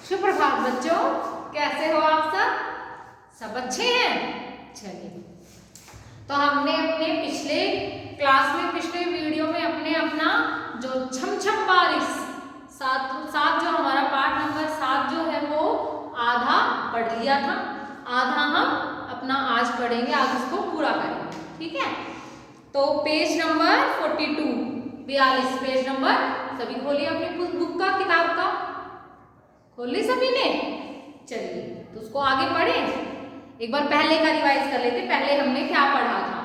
सुप्रभात बच्चों, कैसे हो आप सब? सब अच्छे हैं? चलिए, तो हमने अपने पिछले क्लास में, पिछले वीडियो में अपना जो छम छम बारिश सात जो हमारा पाठ नंबर 7 जो है वो आधा पढ़ लिया था। आधा हम अपना आज पढ़ेंगे, आज उसको पूरा करेंगे, ठीक है? तो पेज नंबर 42 पेज नंबर, सभी खोलिए अपनी बुक का, किताब का खोल ली सभी ने? चलिए, तो उसको आगे पढ़ें। एक बार पहले का रिवाइज कर लेते। पहले हमने क्या पढ़ा था?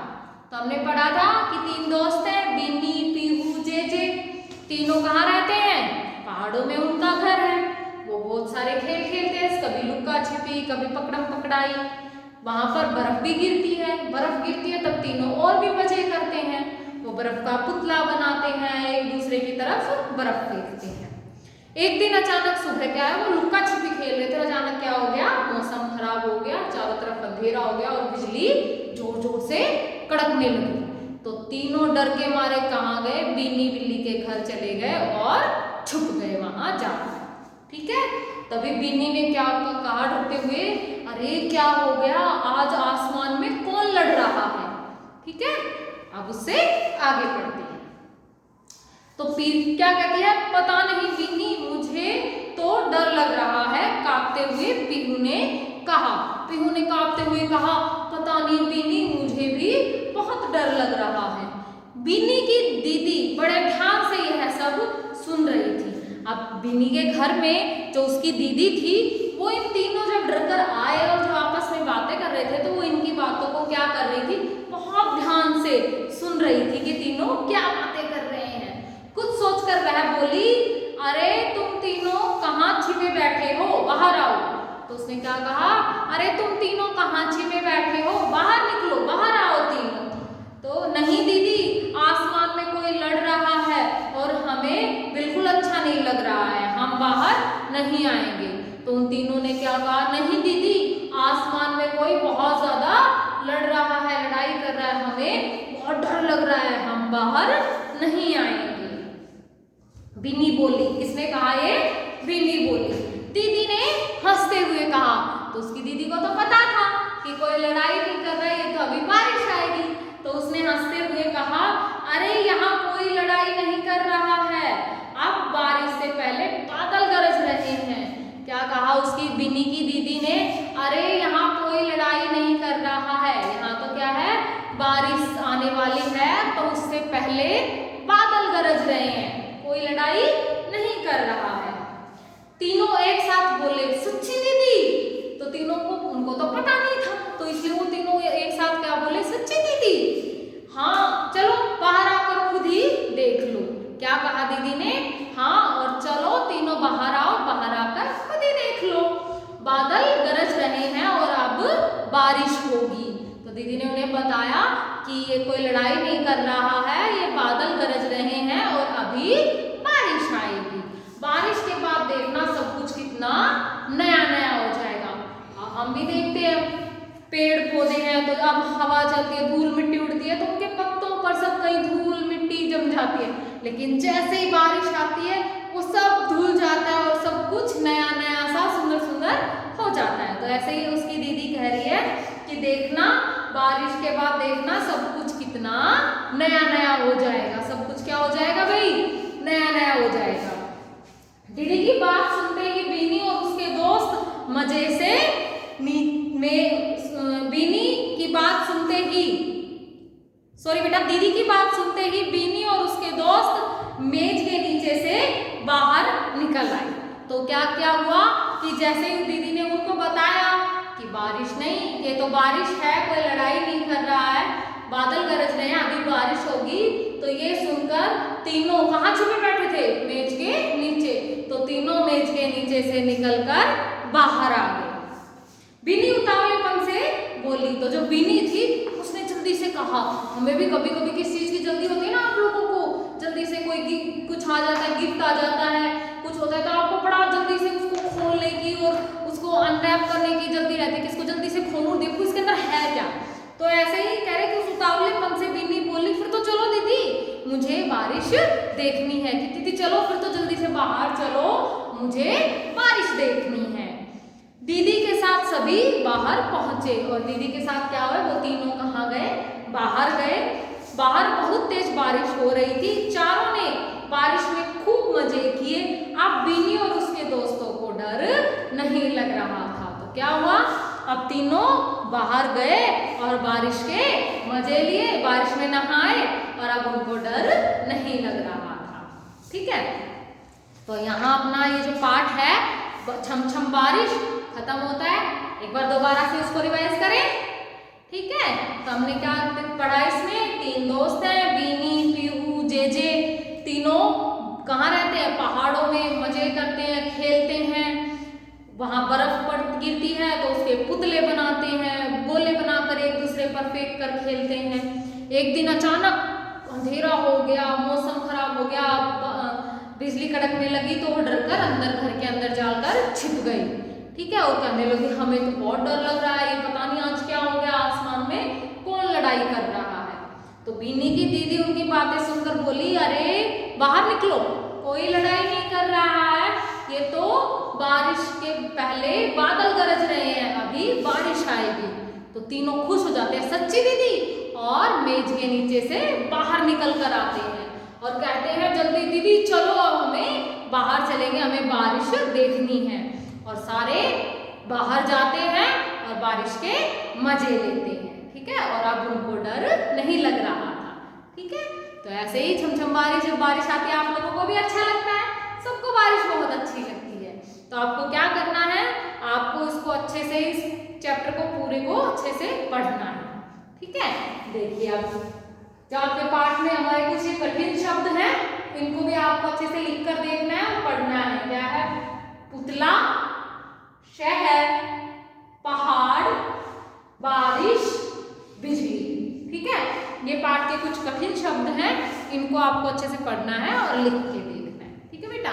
तो हमने पढ़ा था कि 3 दोस्त हैं, बिन्नी, पीहू, जेजे। तीनों कहाँ रहते हैं? पहाड़ों में उनका घर है। वो बहुत सारे खेल खेलते हैं, कभी लुक्का छिपी, कभी पकड़म पकड़ाई। वहां पर बर्फ भी गिरती है। बर्फ गिरती है तब तीनों और भी मजे करते हैं। वो बर्फ का पुतला बनाते हैं, एक दूसरे की तरफ बर्फ फेंकते हैं। एक दिन अचानक सुबह क्या है, वो लुक्का छिपी खेल रहे थे। अचानक क्या हो गया? मौसम खराब हो गया, चारों तरफ अंधेरा हो गया और बिजली जोर जोर से कड़कने लगी। तो तीनों डर के मारे कहाँ गए? बिन्नी बिल्ली के घर चले गए और छुप गए वहां जाकर, ठीक है? तभी बिन्नी ने क्या कहा डरते हुए, अरे क्या हो गया, आज आसमान में कौन लड़ रहा है? ठीक है, अब उससे आगे बढ़ते हैं। तो फिर क्या कहती है? पता नहीं बिन्नी, मुझे तो डर लग रहा है, कांपते हुए पीहू ने कहा। पीहू ने कांपते हुए कहा, पता नहीं बिन्नी, मुझे भी बहुत डर लग रहा है। बिन्नी की दीदी बड़े ध्यान से यह सब सुन रही थी। अब बिन्नी के घर में जो उसकी दीदी थी, वो इन तीनों जब डर कर आए और जो आपस में बातें कर रहे थे, तो वो इनकी बातों को क्या कर रही थी? बहुत ध्यान से सुन रही थी कि तीनों क्या बातें कर रहे हैं। कुछ सोचकर वह बोली, अरे तुम तीनों कहाँ छिपे बैठे हो, बाहर आओ। तो उसने क्या कहा? अरे तुम तीनों कहाँ छिपे बैठे हो, बाहर निकलो, बाहर आओ तीनों। तो नहीं दीदी, आसमान में कोई लड़ रहा है और हमें बिल्कुल अच्छा नहीं लग रहा है, हम बाहर नहीं आएंगे। तो उन तीनों ने क्या कहा? नहीं दीदी, आसमान में कोई बहुत ज्यादा लड़ रहा है, लड़ाई कर रहा है, हमें बहुत डर लग रहा है, हम बाहर नहीं आएंगे। बिन्नी बोली। किसने कहा ये? बिन्नी बोली। दीदी ने हंसते हुए कहा। तो उसकी दीदी को तो पता था कि कोई लड़ाई नहीं कर रहा है, ये तो अभी बारिश आएगी। तो उसने हंसते हुए कहा, अरे यहाँ कोई लड़ाई नहीं कर रहा है, अब बारिश से पहले बादल गरज रहे हैं। क्या कहा उसकी बिन्नी की दीदी ने? अरे यहाँ कोई लड़ाई नहीं कर रहा है, यहाँ तो क्या है, बारिश आने वाली है, तो उससे पहले बादल गरज रहे हैं, कोई लड़ाई नहीं कर रहा है। तीनों एक साथ बोले, सच्ची दीदी? तो तीनों को, उनको तो पता नहीं था, तो इसलिए वो तीनों एक साथ क्या बोले? सच्ची दीदी? हाँ, चलो बाहर आकर खुद ही देख लो। क्या कहा दीदी ने? हाँ, और चलो तीनों बाहर आओ, बाहर आकर खुद ही देख लो, बादल गरज रहे हैं और अब बारिश होगी। तो दीदी ने उन्हें बताया कि ये कोई लड़ाई नहीं कर रहा है, ये बादल गरज रहे हैं और अभी बारिश आएगी। बारिश के बाद देखना सब कुछ कितना नया नया हो जाएगा। हम भी देखते हैं, पेड़ पौधे हैं, तो अब हवा चलती है, धूल मिट्टी उड़ती है, तो उनके पत्तों पर सब कहीं धूल मिट्टी जम जाती है। लेकिन जैसे ही बारिश आती है, वो सब धुल जाता है और सब कुछ नया नया सा सुंदर सुंदर हो जाता है। तो ऐसे ही उसकी दीदी कह रही है कि देखना, बारिश के बाद देखना सब कुछ कितना नया नया हो जाएगा। सब कुछ क्या हो जाएगा भाई? नया नया हो जाएगा। दीदी की बात सुनते ही बिन्नी और उसके दोस्त मजे से बिन्नी की बात सुनते ही, सॉरी बेटा, दीदी की बात सुनते ही बिन्नी और उसके दोस्त मेज के नीचे से बाहर निकल आए। तो क्या क्या हुआ कि जैसे ही दीदी ने उनको बताया कि बारिश नहीं, ये तो बारिश है, कोई लड़ाई नहीं कर रहा है, बादल गरज रहे हैं, अभी बारिश होगी। तो ये सुनकर तीनों कहाँ छुपे बैठे थे? मेज के नीचे। तो तीनों मेज के नीचे से निकलकर बाहर आ गए। बिन्नी उतावलेपन से बोली। तो जो बिन्नी थी उसने जल्दी से कहा, हमें भी कभी कभी किस चीज की जल्दी होती है ना, आप लोगों को जल्दी से कोई कुछ आ जाता है, गिफ्ट आ जाता है, कुछ होता है, तो आपको बड़ा जल्दी से उसको खोलने की और उसको अनरैप करने की जल्दी रहती है कि इसको जल्दी से खोलूं, देखो इसके अंदर है क्या। तो ऐसे ही कह रहे कि उस उतावलेपन से बिन्नी बोली, फिर तो चलो दीदी, मुझे बारिश देखनी है। कि दीदी चलो फिर तो जल्दी से बाहर चलो, मुझे बारिश देखनी है। दीदी के साथ सभी बाहर पहुंचे और दीदी के साथ क्या हुआ, वो तीनों कहाँ गए, बाहर गए। बाहर बहुत तेज बारिश हो रही थी। चारों ने बारिश में खूब मजे किए। अब बीनी और उसके दोस्तों को डर नहीं लग रहा था। तो क्या हुआ, अब तीनों बाहर गए और बारिश के मजे लिए, बारिश में नहाए और अब उनको डर नहीं लग रहा था। ठीक है, तो यहाँ अपना ये जो पाठ है छम छम बारिश खत्म होता है। एक बार दोबारा से उसको रिवाइज करें। ठीक है, तो हमने क्या पढ़ा इसमें, तीन दोस्त हैं, बीनी, पीहू, जेजे। तीनों कहाँ रहते हैं, पहाड़ों में मजे करते हैं, खेलते हैं। वहां बर्फ गिरती है तो उसके पुतले बनाते हैं, गोले बनाकर एक दूसरे पर फेंक कर खेलते हैं। एक दिन अचानक अंधेरा हो गया, मौसम खराब हो गया, बिजली कड़कने लगी तो वो डरकर अंदर घर के अंदर जाकर छिप गई। ठीक है, और कहने लगी हमें तो बहुत डर लग रहा है, ये पता नहीं आज क्या हो गया, आसमान में कौन लड़ाई कर रहा है। तो बीनी की दीदी उनकी बातें सुनकर बोली, अरे बाहर निकलो, कोई लड़ाई नहीं कर रहा है, ये तो बारिश के पहले बादल गरज रहे हैं, अभी बारिश आएगी। तो तीनों खुश हो जाते हैं, सच्ची दीदी, और मेज के नीचे से बाहर निकल कर आते हैं और कहते हैं जल्दी दीदी चलो, अब हमें बाहर चलेंगे, हमें बारिश देखनी है। और सारे बाहर जाते हैं और बारिश के मजे लेते हैं। ठीक है, और अब उनको डर नहीं लग रहा था। ठीक है, तो ऐसे ही छमछम बारिश, जब बारिश आती है आप लोगों को भी अच्छा लगता है, सबको बारिश बहुत अच्छी लगती है। तो आपको क्या करना है, आपको इसको अच्छे से, इस चैप्टर को पूरे को अच्छे से पढ़ना है। ठीक है, देखिए अब जो आपके पाठ में हमारे कुछ कठिन शब्द हैं, इनको भी आपको अच्छे से लिख कर देखना है और पढ़ना है। क्या है, पुतला, शहर, पहाड़, बारिश, बिजली। ठीक है, ये पाठ के कुछ कठिन शब्द हैं, इनको आपको अच्छे से पढ़ना है और लिख के देखना है। ठीक है बेटा।